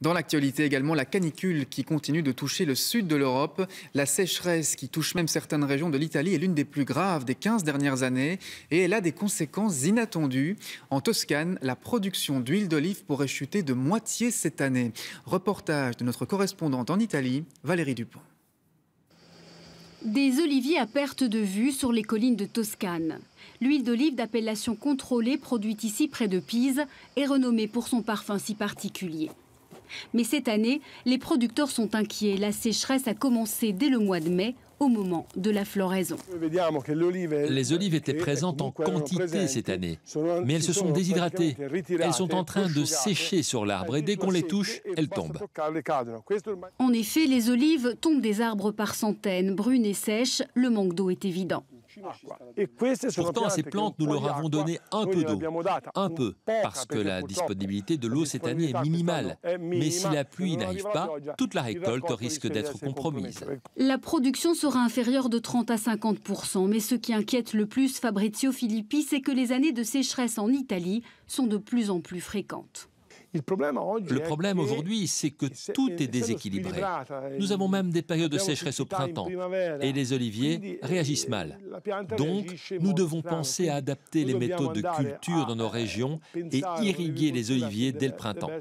Dans l'actualité également, la canicule qui continue de toucher le sud de l'Europe. La sécheresse qui touche même certaines régions de l'Italie est l'une des plus graves des 15 dernières années et elle a des conséquences inattendues. En Toscane, la production d'huile d'olive pourrait chuter de moitié cette année. Reportage de notre correspondante en Italie, Valérie Dupont. Des oliviers à perte de vue sur les collines de Toscane. L'huile d'olive d'appellation contrôlée, produite ici près de Pise, est renommée pour son parfum si particulier. Mais cette année, les producteurs sont inquiets. La sécheresse a commencé dès le mois de mai, au moment de la floraison. Les olives étaient présentes en quantité cette année, mais elles se sont déshydratées. Elles sont en train de sécher sur l'arbre et dès qu'on les touche, elles tombent. En effet, les olives tombent des arbres par centaines, brunes et sèches. Le manque d'eau est évident. Pourtant, à ces plantes, nous leur avons donné un peu d'eau. Un peu, parce que la disponibilité de l'eau cette année est minimale. Mais si la pluie n'arrive pas, toute la récolte risque d'être compromise. La production sera inférieure de 30 à 50%. Mais ce qui inquiète le plus Fabrizio Filippi, c'est que les années de sécheresse en Italie sont de plus en plus fréquentes. Le problème aujourd'hui, c'est que tout est déséquilibré. Nous avons même des périodes de sécheresse au printemps et les oliviers réagissent mal. Donc, nous devons penser à adapter les méthodes de culture dans nos régions et irriguer les oliviers dès le printemps.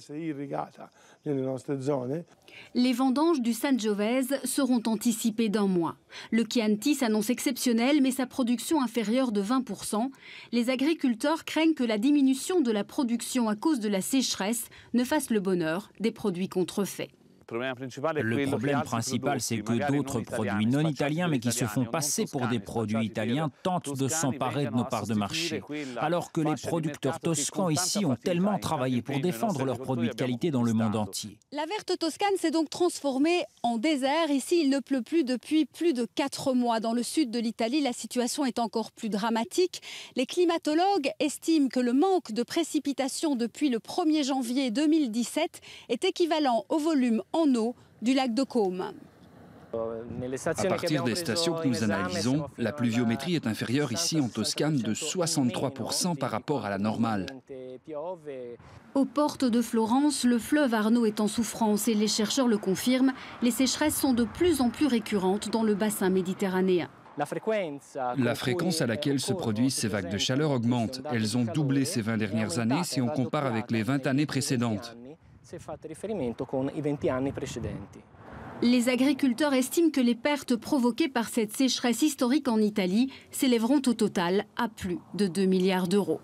Les vendanges du Sangiovese seront anticipées d'un mois. Le Chianti s'annonce exceptionnel, mais sa production inférieure de 20%. Les agriculteurs craignent que la diminution de la production à cause de la sécheresse ne fasse le bonheur des produits contrefaits. Le problème principal, c'est que d'autres produits non italiens, mais qui se font passer pour des produits italiens, tentent de s'emparer de nos parts de marché. Alors que les producteurs toscans ici ont tellement travaillé pour défendre leurs produits de qualité dans le monde entier. La verte Toscane s'est donc transformée en désert. Ici, il ne pleut plus depuis plus de 4 mois. Dans le sud de l'Italie, la situation est encore plus dramatique. Les climatologues estiment que le manque de précipitations depuis le 1er janvier 2017 est équivalent au volume en eau du lac de Como. À partir des stations que nous analysons, la pluviométrie est inférieure ici en Toscane de 63% par rapport à la normale. Aux portes de Florence, le fleuve Arno est en souffrance et les chercheurs le confirment. Les sécheresses sont de plus en plus récurrentes dans le bassin méditerranéen. La fréquence à laquelle se produisent ces vagues de chaleur augmente. Elles ont doublé ces 20 dernières années si on compare avec les 20 années précédentes. Les agriculteurs estiment que les pertes provoquées par cette sécheresse historique en Italie s'élèveront au total à plus de 2 milliards d'euros.